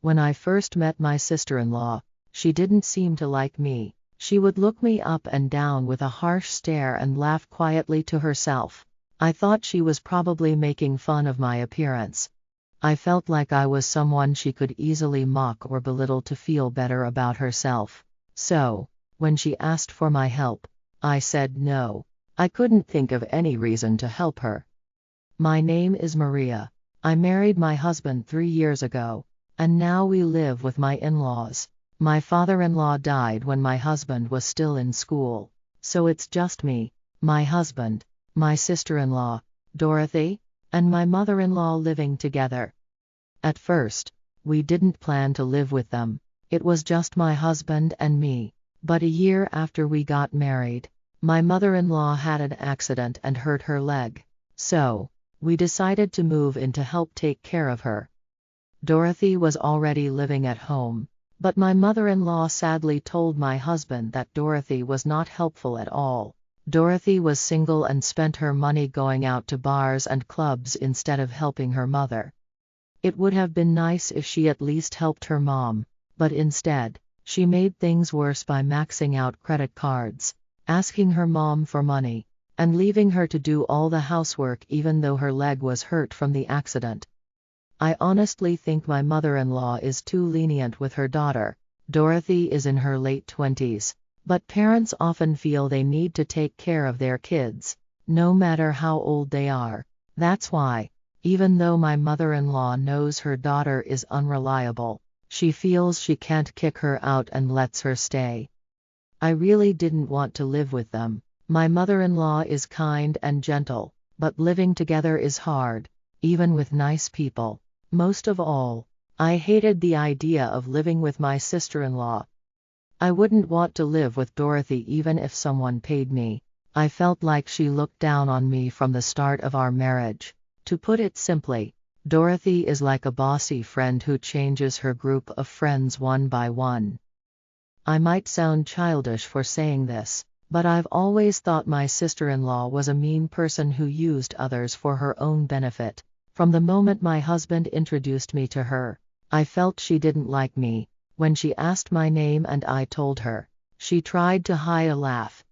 When I first met my sister-in-law, she didn't seem to like me. She would look me up and down with a harsh stare and laugh quietly to herself. I thought she was probably making fun of my appearance. I felt like I was someone she could easily mock or belittle to feel better about herself. So, when she asked for my help, I said no. I couldn't think of any reason to help her. My name is Maria. I married my husband 3 years ago, and now we live with my in-laws. My father-in-law died when my husband was still in school, so it's just me, my husband, my sister-in-law, Dorothy, and my mother-in-law living together. At first, we didn't plan to live with them. It was just my husband and me. But a year after we got married, my mother-in-law had an accident and hurt her leg. So, we decided to move in to help take care of her. Dorothy was already living at home, but my mother-in-law sadly told my husband that Dorothy was not helpful at all. Dorothy was single and spent her money going out to bars and clubs instead of helping her mother. It would have been nice if she at least helped her mom, but instead, she made things worse by maxing out credit cards, asking her mom for money, and leaving her to do all the housework even though her leg was hurt from the accident. I honestly think my mother-in-law is too lenient with her daughter. Dorothy is in her late 20s, but parents often feel they need to take care of their kids, no matter how old they are. That's why, even though my mother-in-law knows her daughter is unreliable, she feels she can't kick her out and lets her stay. I really didn't want to live with them. My mother-in-law is kind and gentle, but living together is hard, even with nice people. Most of all, I hated the idea of living with my sister-in-law. I wouldn't want to live with Dorothy even if someone paid me. I felt like she looked down on me from the start of our marriage. To put it simply, Dorothy is like a bossy friend who changes her group of friends one by one. I might sound childish for saying this, but I've always thought my sister-in-law was a mean person who used others for her own benefit. From the moment my husband introduced me to her, I felt she didn't like me. When she asked my name and I told her, she tried to hide a laugh.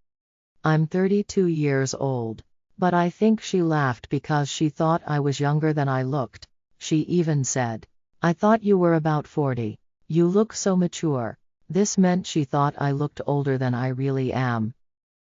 I'm 32 years old, but I think she laughed because she thought I was younger than I looked. She even said, "I thought you were about 40. You look so mature." This meant she thought I looked older than I really am.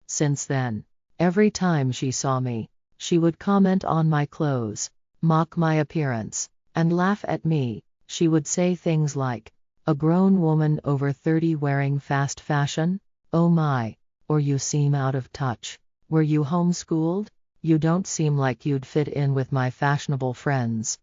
Since then, every time she saw me, she would comment on my clothes, mock my appearance, and laugh at me. She would say things like, "A grown woman over 30 wearing fast fashion? Oh my, or you seem out of touch. Were you homeschooled? You don't seem like you'd fit in with my fashionable friends."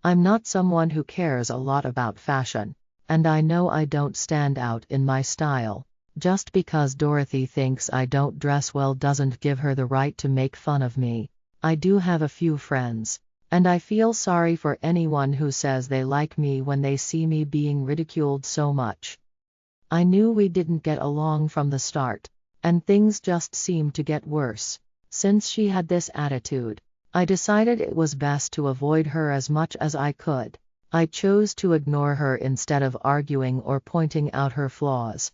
I'm not someone who cares a lot about fashion, and I know I don't stand out in my style. Just because Dorothy thinks I don't dress well doesn't give her the right to make fun of me. I do have a few friends, and I feel sorry for anyone who says they like me when they see me being ridiculed so much. I knew we didn't get along from the start, and things just seemed to get worse. Since she had this attitude, I decided it was best to avoid her as much as I could. I chose to ignore her instead of arguing or pointing out her flaws.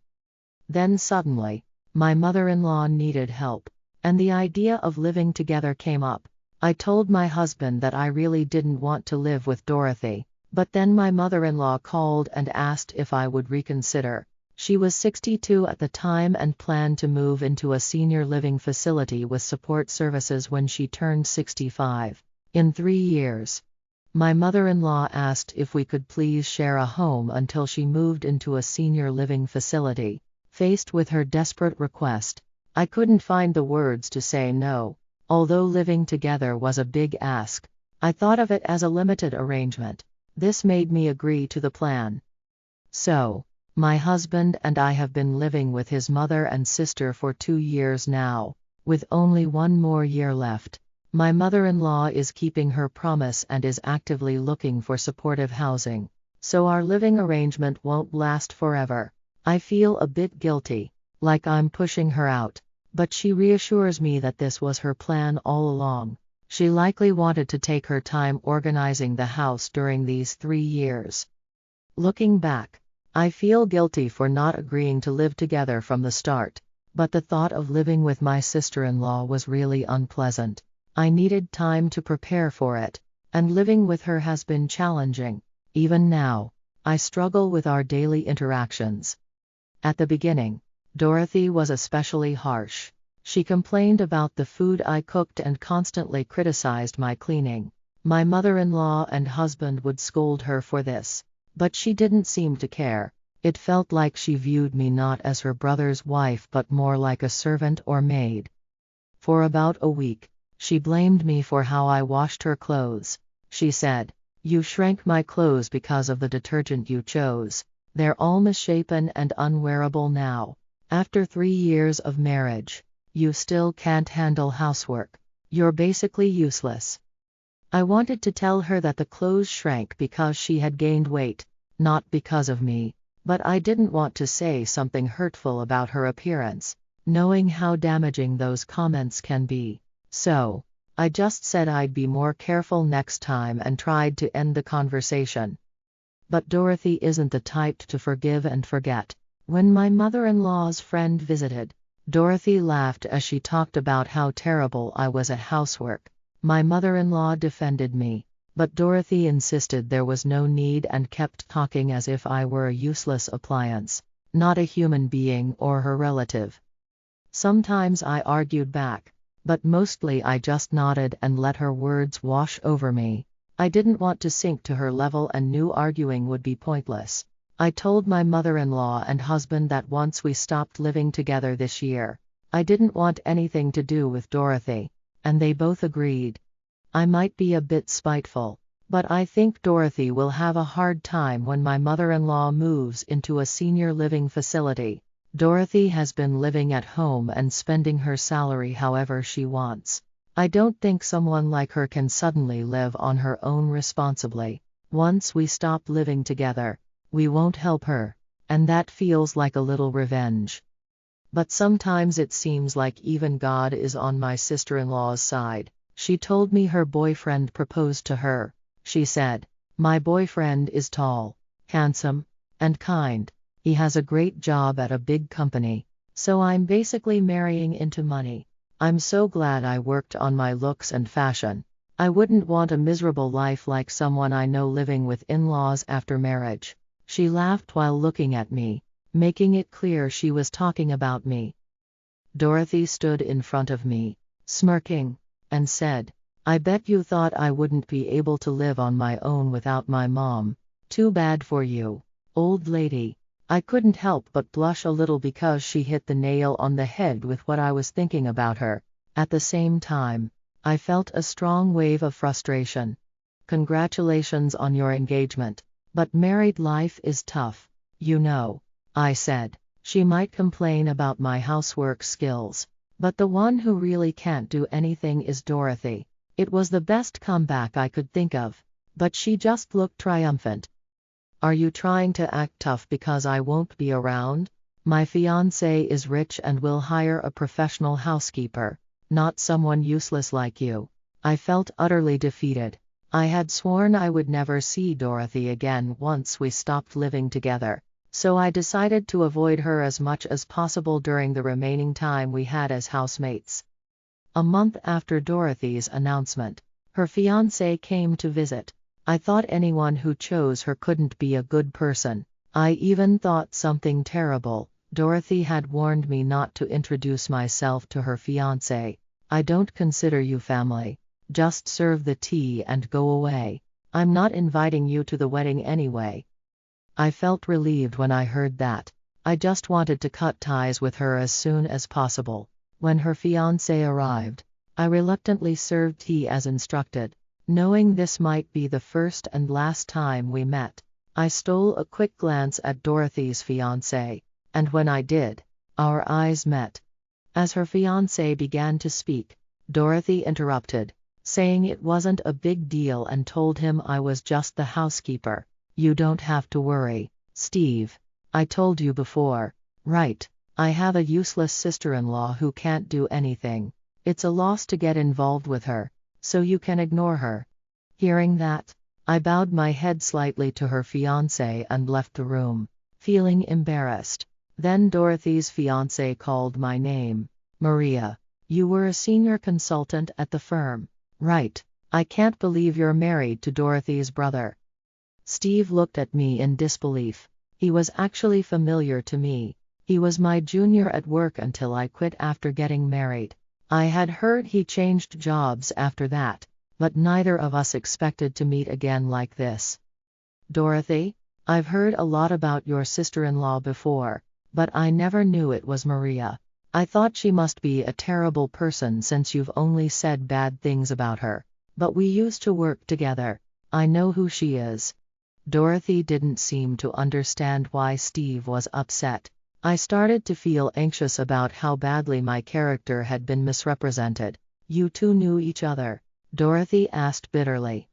Then suddenly, my mother-in-law needed help, and the idea of living together came up. I told my husband that I really didn't want to live with Dorothy, but then my mother-in-law called and asked if I would reconsider. She was 62 at the time and planned to move into a senior living facility with support services when she turned 65. In 3 years. My mother-in-law asked if we could please share a home until she moved into a senior living facility. Faced with her desperate request, I couldn't find the words to say no. Although living together was a big ask, I thought of it as a limited arrangement. This made me agree to the plan. So, my husband and I have been living with his mother and sister for 2 years now, with only 1 more year left. My mother-in-law is keeping her promise and is actively looking for supportive housing, so our living arrangement won't last forever. I feel a bit guilty, like I'm pushing her out, but she reassures me that this was her plan all along. She likely wanted to take her time organizing the house during these 3 years. Looking back, I feel guilty for not agreeing to live together from the start, but the thought of living with my sister-in-law was really unpleasant. I needed time to prepare for it, and living with her has been challenging. Even now, I struggle with our daily interactions. At the beginning, Dorothy was especially harsh. She complained about the food I cooked and constantly criticized my cleaning. My mother-in-law and husband would scold her for this, but she didn't seem to care. It felt like she viewed me not as her brother's wife but more like a servant or maid. For about a week, she blamed me for how I washed her clothes. She said, "You shrank my clothes because of the detergent you chose. They're all misshapen and unwearable now. After 3 years of marriage, you still can't handle housework. You're basically useless." I wanted to tell her that the clothes shrank because she had gained weight, not because of me, but I didn't want to say something hurtful about her appearance, knowing how damaging those comments can be. So, I just said I'd be more careful next time and tried to end the conversation. But Dorothy isn't the type to forgive and forget. When my mother-in-law's friend visited, Dorothy laughed as she talked about how terrible I was at housework. My mother-in-law defended me, but Dorothy insisted there was no need and kept talking as if I were a useless appliance, not a human being or her relative. Sometimes I argued back, but mostly I just nodded and let her words wash over me. I didn't want to sink to her level and knew arguing would be pointless. I told my mother-in-law and husband that once we stopped living together this year, I didn't want anything to do with Dorothy, and they both agreed. I might be a bit spiteful, but I think Dorothy will have a hard time when my mother-in-law moves into a senior living facility. Dorothy has been living at home and spending her salary however she wants. I don't think someone like her can suddenly live on her own responsibly. Once we stop living together, we won't help her, and that feels like a little revenge. But sometimes it seems like even God is on my sister-in-law's side. She told me her boyfriend proposed to her. She said, "My boyfriend is tall, handsome, and kind. He has a great job at a big company, so I'm basically marrying into money. I'm so glad I worked on my looks and fashion. I wouldn't want a miserable life like someone I know living with in-laws after marriage." She laughed while looking at me, making it clear she was talking about me. Dorothy stood in front of me, smirking, and said, "I bet you thought I wouldn't be able to live on my own without my mom. Too bad for you, old lady." I couldn't help but blush a little because she hit the nail on the head with what I was thinking about her. At the same time, I felt a strong wave of frustration. "Congratulations on your engagement, but married life is tough, you know," I said. She might complain about my housework skills, but the one who really can't do anything is Dorothy. It was the best comeback I could think of, but she just looked triumphant. "Are you trying to act tough because I won't be around? My fiancé is rich and will hire a professional housekeeper, not someone useless like you." I felt utterly defeated. I had sworn I would never see Dorothy again once we stopped living together, so I decided to avoid her as much as possible during the remaining time we had as housemates. A month after Dorothy's announcement, her fiancé came to visit. I thought anyone who chose her couldn't be a good person. I even thought something terrible. Dorothy had warned me not to introduce myself to her fiancé. "I don't consider you family. Just serve the tea and go away. I'm not inviting you to the wedding anyway." I felt relieved when I heard that. I just wanted to cut ties with her as soon as possible. When her fiancé arrived, I reluctantly served tea as instructed. Knowing this might be the first and last time we met, I stole a quick glance at Dorothy's fiancé, and when I did, our eyes met. As her fiancé began to speak, Dorothy interrupted, saying it wasn't a big deal and told him I was just the housekeeper. "You don't have to worry, Steve. I told you before, right? I have a useless sister-in-law who can't do anything. It's a loss to get involved with her, so you can ignore her." Hearing that, I bowed my head slightly to her fiancé and left the room, feeling embarrassed. Then Dorothy's fiancé called my name. Maria, you were a senior consultant at the firm, right? I can't believe you're married to Dorothy's brother. Steve looked at me in disbelief. He was actually familiar to me. He was my junior at work until I quit after getting married. I had heard he changed jobs after that, but neither of us expected to meet again like this. Dorothy, I've heard a lot about your sister-in-law before, but I never knew it was Maria. I thought she must be a terrible person since you've only said bad things about her. But we used to work together. I know who she is. Dorothy didn't seem to understand why Steve was upset. I started to feel anxious about how badly my character had been misrepresented. You two knew each other? Dorothy asked bitterly.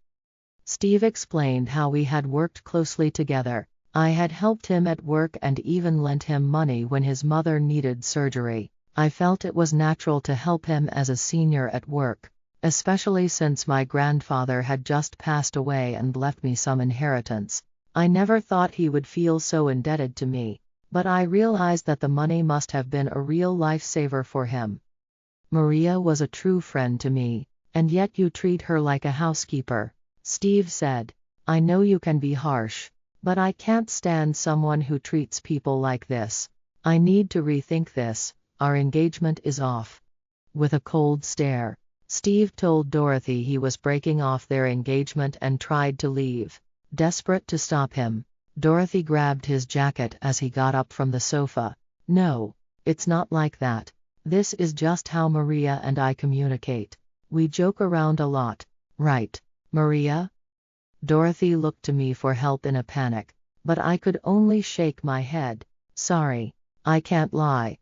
Steve explained how we had worked closely together. I had helped him at work and even lent him money when his mother needed surgery. I felt it was natural to help him as a senior at work, especially since my grandfather had just passed away and left me some inheritance. I never thought he would feel so indebted to me, but I realized that the money must have been a real lifesaver for him. Maria was a true friend to me, and yet you treat her like a housekeeper, Steve said. I know you can be harsh, but I can't stand someone who treats people like this. I need to rethink this. Our engagement is off. With a cold stare, Steve told Dorothy he was breaking off their engagement and tried to leave. Desperate to stop him, Dorothy grabbed his jacket as he got up from the sofa. No, it's not like that. This is just how Maria and I communicate. We joke around a lot, right, Maria? Dorothy looked to me for help in a panic, but I could only shake my head. Sorry, I can't lie.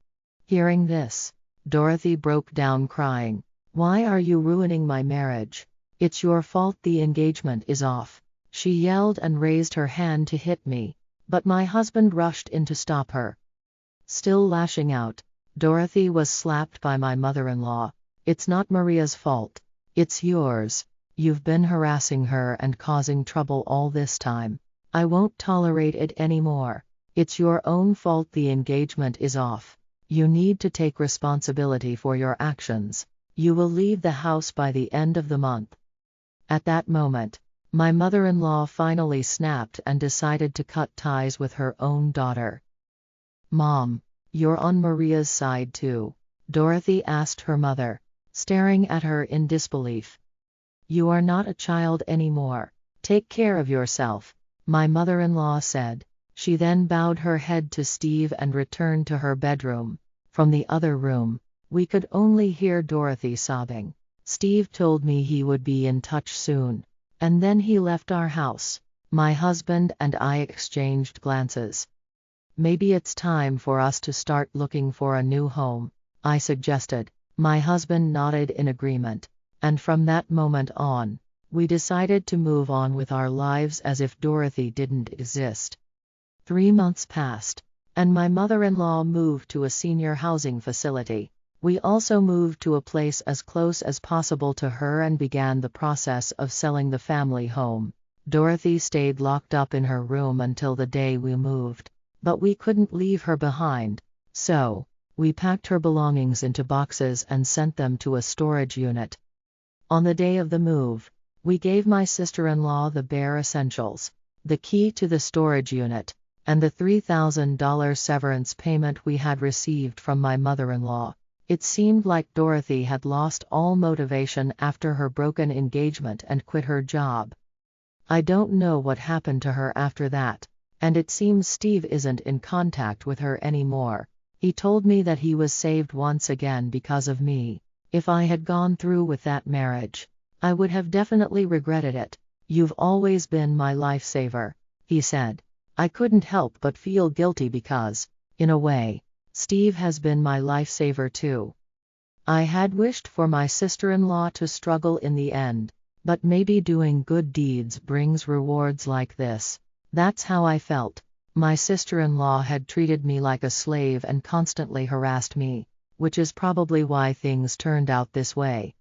Hearing this, Dorothy broke down crying. Why are you ruining my marriage? It's your fault the engagement is off. She yelled and raised her hand to hit me, but my husband rushed in to stop her. Still lashing out, Dorothy was slapped by my mother-in-law. It's not Maria's fault. It's yours. You've been harassing her and causing trouble all this time. I won't tolerate it anymore. It's your own fault the engagement is off. You need to take responsibility for your actions. You will leave the house by the end of the month. At that moment, my mother-in-law finally snapped and decided to cut ties with her own daughter. Mom, you're on Maria's side too? Dorothy asked her mother, staring at her in disbelief. You are not a child anymore. Take care of yourself, my mother-in-law said. She then bowed her head to Steve and returned to her bedroom. From the other room, we could only hear Dorothy sobbing. Steve told me he would be in touch soon, and then he left our house. My husband and I exchanged glances. Maybe it's time for us to start looking for a new home, I suggested. My husband nodded in agreement, and from that moment on, we decided to move on with our lives as if Dorothy didn't exist. 3 months passed, and my mother-in-law moved to a senior housing facility. We also moved to a place as close as possible to her and began the process of selling the family home. Dorothy stayed locked up in her room until the day we moved, but we couldn't leave her behind, so we packed her belongings into boxes and sent them to a storage unit. On the day of the move, we gave my sister-in-law the bare essentials, the key to the storage unit, and the $3,000 severance payment we had received from my mother-in-law. It seemed like Dorothy had lost all motivation after her broken engagement and quit her job. I don't know what happened to her after that, and it seems Steve isn't in contact with her anymore. He told me that he was saved once again because of me. If I had gone through with that marriage, I would have definitely regretted it. You've always been my lifesaver, he said. I couldn't help but feel guilty because, in a way, Steve has been my lifesaver too. I had wished for my sister-in-law to struggle in the end, but maybe doing good deeds brings rewards like this. That's how I felt. My sister-in-law had treated me like a slave and constantly harassed me, which is probably why things turned out this way.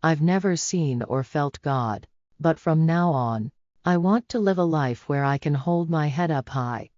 I've never seen or felt God, but from now on, I want to live a life where I can hold my head up high,